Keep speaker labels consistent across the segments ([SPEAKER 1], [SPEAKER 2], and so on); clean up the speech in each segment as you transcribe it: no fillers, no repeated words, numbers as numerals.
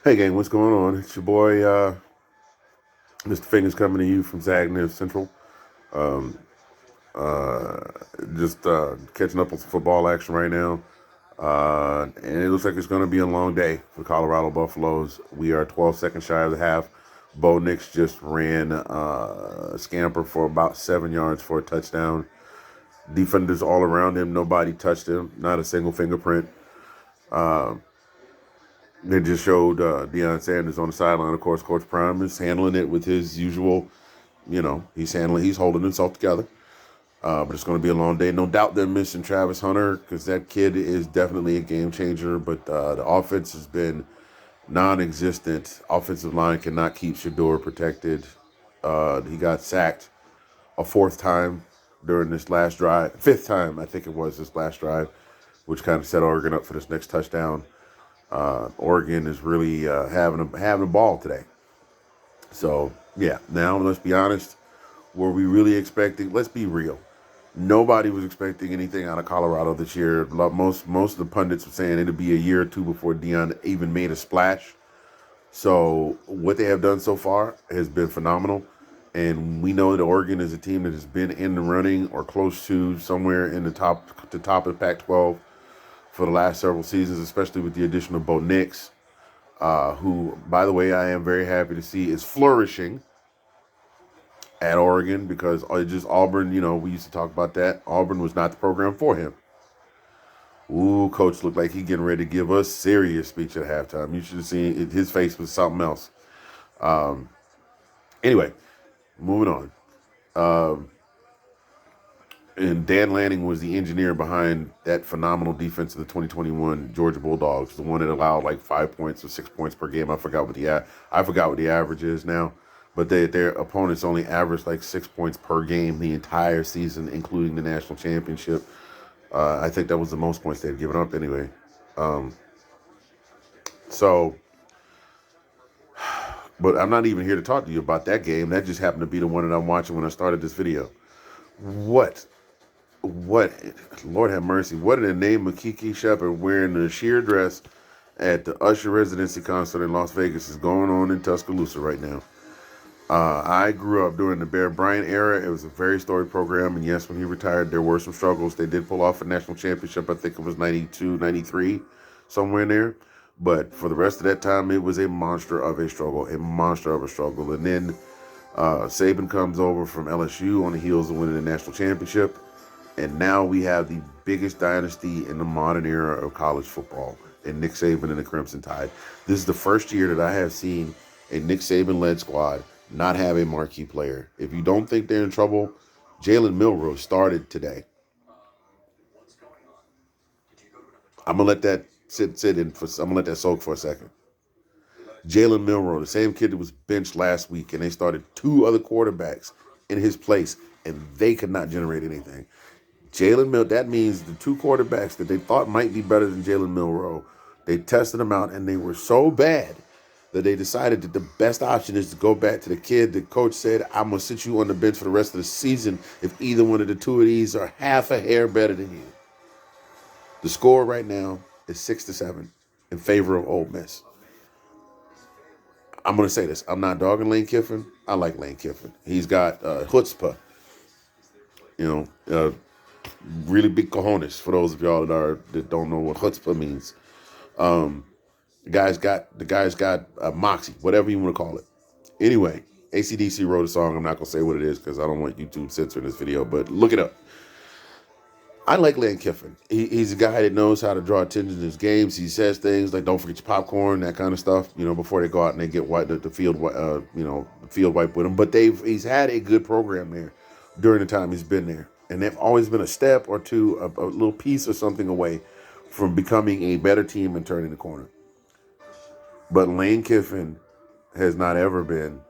[SPEAKER 1] Hey gang, what's going on? It's your boy, Mr. Fingers coming to you from Zagness Central. Um, uh, just catching up on some football action right now. And it looks like it's going to be a long day for Colorado Buffaloes. We are 12 seconds shy of the half. Bo Nix just ran a scamper for about 7 yards for a touchdown. Defenders all around him. Nobody touched him. Not a single fingerprint. They just showed Deion Sanders on the sideline. Of course, Coach Prime is handling it with his usual, he's holding himself together. But it's going to be a long day. No doubt they're missing Travis Hunter because that kid is definitely a game changer. But the offense has been non-existent. Offensive line cannot keep Shador protected. He got sacked a fourth time during this last drive. Fifth time, I think it was, this last drive, which kind of set Oregon up for this next touchdown. Oregon is really having a ball today. So yeah, now let's be honest. Were we really expecting? Let's be real. Nobody was expecting anything out of Colorado this year. Most of the pundits were saying it'd be a year or two before Deion even made a splash. So what they have done so far has been phenomenal. And we know that Oregon is a team that has been in the running or close to somewhere in the top of the Pac-12 for the last several seasons, especially with the addition of Bo Nix, who, by the way, I am very happy to see is flourishing at Oregon because just Auburn, we used to talk about that. Auburn was not the program for him. Ooh, coach looked like he getting ready to give us serious speech at halftime. You should have seen it, his face was something else. Um, anyway, moving on. Um, and Dan Lanning was the engineer behind that phenomenal defense of the 2021 Georgia Bulldogs, the one that allowed like 5 points or 6 points per game. I forgot what the average is now, but their opponents only averaged like 6 points per game the entire season, including the national championship. I think that was the most points they had given up anyway. Um, so, but I'm not even here to talk to you about that game. That just happened to be the one that I'm watching when I started this video. What what, Lord have mercy, what in the name of Kiki Shepard wearing the sheer dress at the Usher residency concert in Las Vegas is going on in Tuscaloosa right now? I grew up during the Bear Bryant era. It was a very storied program, and yes, when he retired, there were some struggles. They did pull off a national championship. I think it was 92, 93, somewhere in there. But for the rest of that time, it was a monster of a struggle, a monster of a struggle. And then Saban comes over from LSU on the heels of winning the national championship. And now we have the biggest dynasty in the modern era of college football in Nick Saban and the Crimson Tide. This is the first year that I have seen a Nick Saban-led squad not have a marquee player. If you don't think they're in trouble, Jalen Milroe started today. I'm gonna let that I'm gonna let that soak for a second. Jalen Milroe, the same kid that was benched last week, and they started two other quarterbacks in his place, and they could not generate anything. That means the two quarterbacks that they thought might be better than Jalen Milroe, they tested them out, and they were so bad that they decided that the best option is to go back to the kid that coach said, I'm going to sit you on the bench for the rest of the season if either one of the two of these are half a hair better than you. The score right now is 6-7 in favor of Ole Miss. I'm going to say this. I'm not dogging Lane Kiffin. I like Lane Kiffin. He's got chutzpah, really big cojones for those of y'all that don't know what chutzpah means. Um, the guy's got moxie, whatever you want to call it. Anyway, AC/DC wrote a song. I'm not gonna say what it is because I don't want YouTube censoring this video, but look it up. I like Lane Kiffin. He's a guy that knows how to draw attention to his games. He says things like "Don't forget your popcorn," that kind of stuff. Before they go out and they get the field, the field wipe with him. But he's had a good program there during the time he's been there, and they've always been a step or two, a little piece or something away from becoming a better team and turning the corner. But Lane Kiffin has not ever been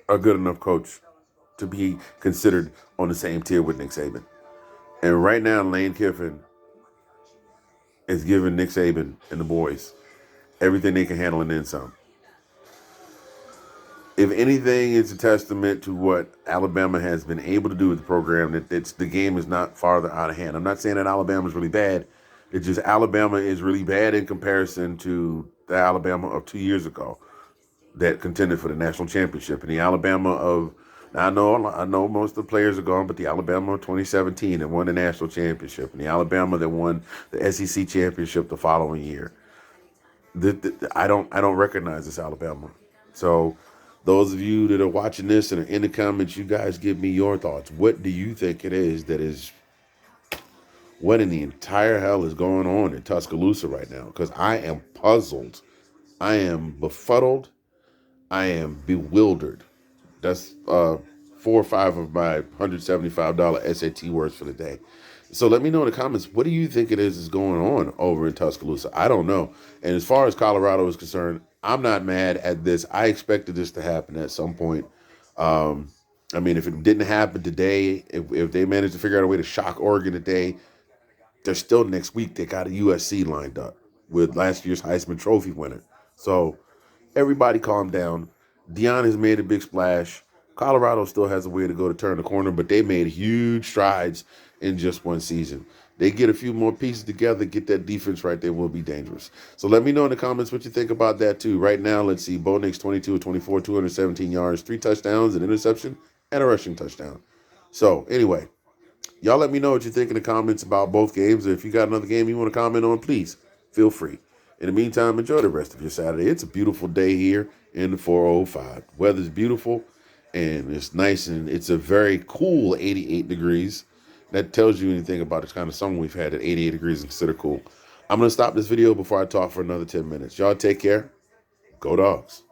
[SPEAKER 1] a good enough coach to be considered on the same tier with Nick Saban. And right now, Lane Kiffin is giving Nick Saban and the boys everything they can handle and then some. If anything, it's a testament to what Alabama has been able to do with the program, that the game is not farther out of hand. I'm not saying that Alabama is really bad. It's just Alabama is really bad in comparison to the Alabama of 2 years ago that contended for the national championship. And the Alabama of, now I know most of the players are gone, but the Alabama of 2017 that won the national championship, and the Alabama that won the SEC championship the following year. I don't recognize this Alabama. So those of you that are watching this and are in the comments, you guys give me your thoughts. What do you think it is that is, what in the entire hell is going on in Tuscaloosa right now? Because I am puzzled. I am befuddled. I am bewildered. That's 4 or 5 of my $175 SAT words for the day. So let me know in the comments, what do you think it is going on over in Tuscaloosa? I don't know. And as far as Colorado is concerned, I'm not mad at this. I expected this to happen at some point. I mean, if it didn't happen today, if they managed to figure out a way to shock Oregon today, they're still next week. They got a USC lined up with last year's Heisman Trophy winner. So everybody calm down. Deion has made a big splash. Colorado still has a way to go to turn the corner, but they made huge strides in just one season. They get a few more pieces together, get that defense right, they will be dangerous. So let me know in the comments what you think about that too. Right now, let's see. Bo Nix 22 of 24, 217 yards, 3 touchdowns, an interception, and a rushing touchdown. So anyway, y'all let me know what you think in the comments about both games. Or if you got another game you want to comment on, please feel free. In the meantime, enjoy the rest of your Saturday. It's a beautiful day here in the 405. Weather's beautiful and it's nice, and it's a very cool 88 degrees. That tells you anything about the kind of summer we've had at 88 degrees and consider cool. I'm going to stop this video before I talk for another 10 minutes. Y'all take care. Go Dogs.